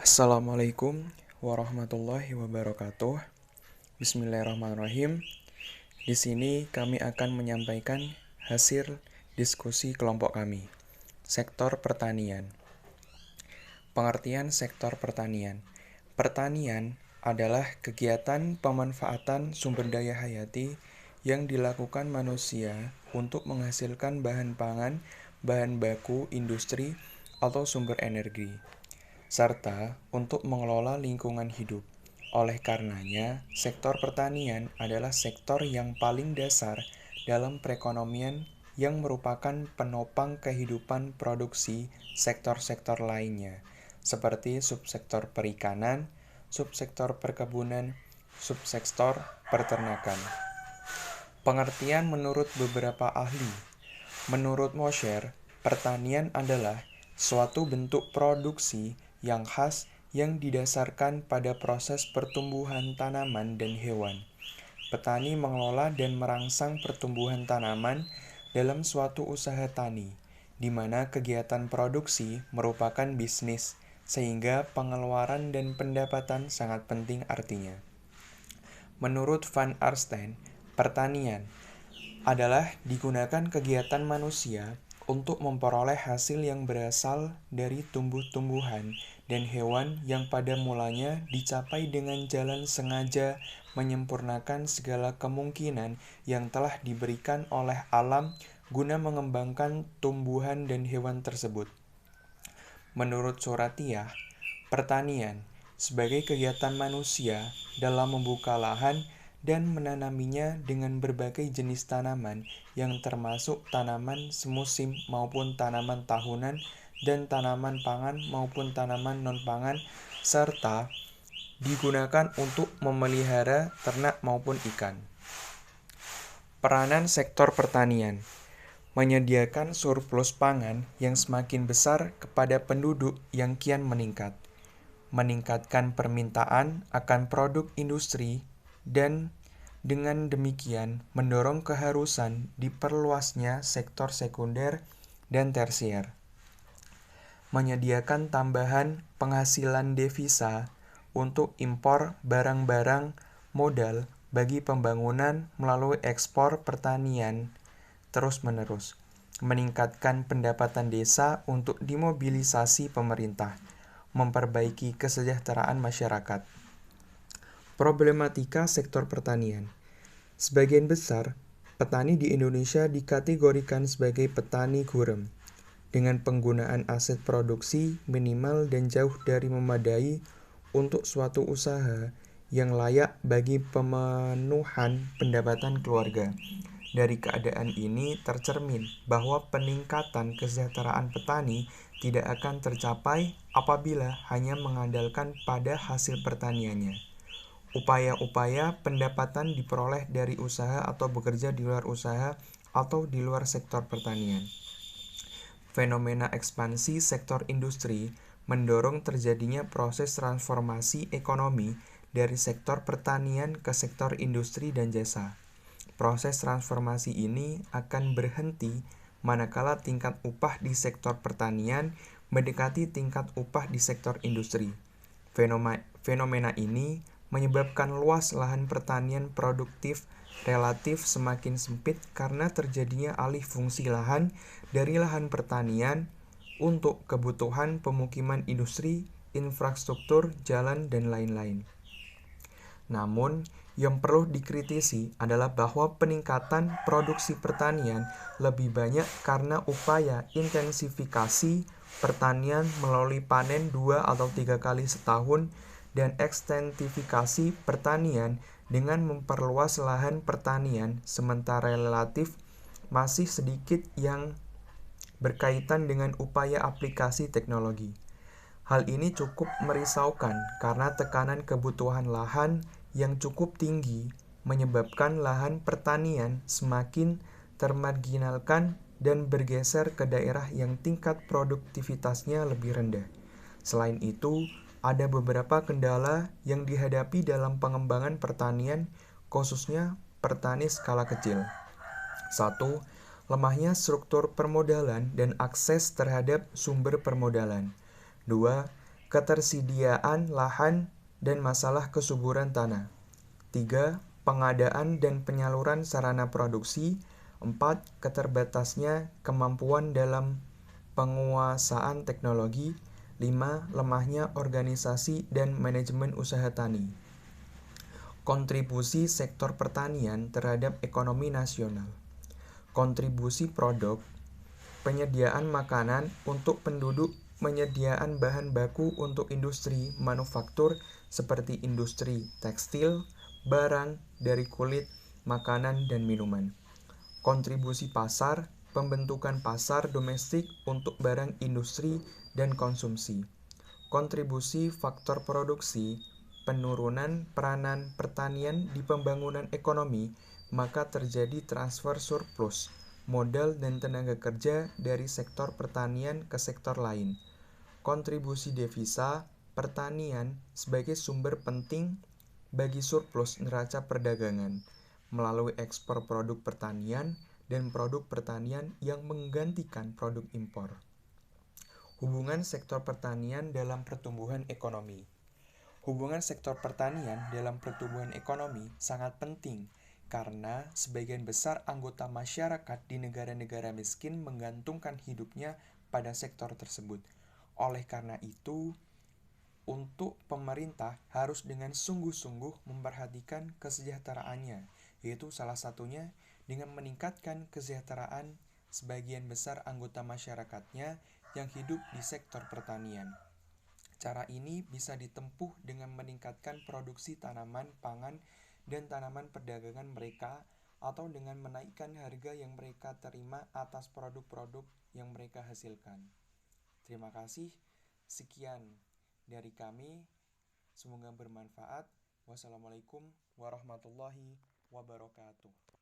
Assalamualaikum warahmatullahi wabarakatuh. Bismillahirrahmanirrahim. Di sini kami akan menyampaikan hasil diskusi kelompok kami. Sektor pertanian. Pengertian sektor pertanian. Pertanian adalah kegiatan pemanfaatan sumber daya hayati yang dilakukan manusia untuk menghasilkan bahan pangan, bahan baku industri, atau sumber energi, serta untuk mengelola lingkungan hidup. Oleh karenanya, sektor pertanian adalah sektor yang paling dasar dalam perekonomian yang merupakan penopang kehidupan produksi sektor-sektor lainnya, seperti subsektor perikanan, subsektor perkebunan, subsektor peternakan. Pengertian menurut beberapa ahli. Menurut Mosher, pertanian adalah suatu bentuk produksi yang khas yang didasarkan pada proses pertumbuhan tanaman dan hewan. Petani mengelola dan merangsang pertumbuhan tanaman dalam suatu usaha tani, di mana kegiatan produksi merupakan bisnis, sehingga pengeluaran dan pendapatan sangat penting artinya. Menurut Van Arsteen, pertanian adalah digunakan kegiatan manusia untuk memperoleh hasil yang berasal dari tumbuh-tumbuhan dan hewan yang pada mulanya dicapai dengan jalan sengaja menyempurnakan segala kemungkinan yang telah diberikan oleh alam guna mengembangkan tumbuhan dan hewan tersebut. Menurut Suratiyah, pertanian sebagai kegiatan manusia dalam membuka lahan dan menanaminya dengan berbagai jenis tanaman yang termasuk tanaman semusim maupun tanaman tahunan dan tanaman pangan maupun tanaman non-pangan, serta digunakan untuk memelihara ternak maupun ikan. Peranan sektor pertanian menyediakan surplus pangan yang semakin besar kepada penduduk yang kian meningkat, meningkatkan permintaan akan produk industri, dan dengan demikian mendorong keharusan diperluasnya sektor sekunder dan tersier, menyediakan tambahan penghasilan devisa untuk impor barang-barang modal bagi pembangunan melalui ekspor pertanian terus-menerus, meningkatkan pendapatan desa untuk dimobilisasi pemerintah, memperbaiki kesejahteraan masyarakat. Problematika sektor pertanian. Sebagian besar petani di Indonesia dikategorikan sebagai petani gurem, dengan penggunaan aset produksi minimal dan jauh dari memadai untuk suatu usaha yang layak bagi pemenuhan pendapatan keluarga. Dari keadaan ini tercermin bahwa peningkatan kesejahteraan petani tidak akan tercapai apabila hanya mengandalkan pada hasil pertaniannya. Upaya-upaya pendapatan diperoleh dari usaha atau bekerja di luar usaha atau di luar sektor pertanian. Fenomena ekspansi sektor industri mendorong terjadinya proses transformasi ekonomi dari sektor pertanian ke sektor industri dan jasa. Proses transformasi ini akan berhenti manakala tingkat upah di sektor pertanian mendekati tingkat upah di sektor industri. Fenomena ini menyebabkan luas lahan pertanian produktif relatif semakin sempit karena terjadinya alih fungsi lahan dari lahan pertanian untuk kebutuhan pemukiman industri, infrastruktur, jalan, dan lain-lain. Namun, yang perlu dikritisi adalah bahwa peningkatan produksi pertanian lebih banyak karena upaya intensifikasi pertanian melalui panen 2 atau 3 kali setahun dan ekstensifikasi pertanian dengan memperluas lahan pertanian, sementara relatif masih sedikit yang berkaitan dengan upaya aplikasi teknologi. Hal ini cukup merisaukan karena tekanan kebutuhan lahan yang cukup tinggi menyebabkan lahan pertanian semakin termarginalkan dan bergeser ke daerah yang tingkat produktivitasnya lebih rendah. Selain itu, ada beberapa kendala yang dihadapi dalam pengembangan pertanian, khususnya petani skala kecil. 1. Lemahnya struktur permodalan dan akses terhadap sumber permodalan. 2. ketersediaan lahan dan masalah kesuburan tanah. 3. Pengadaan dan penyaluran sarana produksi. 4. Keterbatasnya kemampuan dalam penguasaan teknologi. 5. Lemahnya organisasi dan manajemen usaha tani. Kontribusi sektor pertanian terhadap ekonomi nasional. Kontribusi produk, penyediaan makanan untuk penduduk, penyediaan bahan baku untuk industri manufaktur seperti industri tekstil, barang dari kulit, makanan, dan minuman. Kontribusi pasar, pembentukan pasar domestik untuk barang industri dan konsumsi. Kontribusi faktor produksi, penurunan peranan pertanian di pembangunan ekonomi, maka terjadi transfer surplus, modal dan tenaga kerja dari sektor pertanian ke sektor lain. Kontribusi devisa, pertanian sebagai sumber penting bagi surplus neraca perdagangan, melalui ekspor produk pertanian dan produk pertanian yang menggantikan produk impor. Hubungan sektor pertanian dalam pertumbuhan ekonomi. Hubungan sektor pertanian dalam pertumbuhan ekonomi sangat penting karena sebagian besar anggota masyarakat di negara-negara miskin menggantungkan hidupnya pada sektor tersebut. Oleh karena itu, untuk pemerintah harus dengan sungguh-sungguh memperhatikan kesejahteraannya, yaitu salah satunya dengan meningkatkan kesejahteraan sebagian besar anggota masyarakatnya yang hidup di sektor pertanian. Cara ini bisa ditempuh dengan meningkatkan produksi tanaman pangan dan tanaman perdagangan mereka atau dengan menaikkan harga yang mereka terima atas produk-produk yang mereka hasilkan. Terima kasih. Sekian dari kami. Semoga bermanfaat. Wassalamualaikum warahmatullahi wabarakatuh.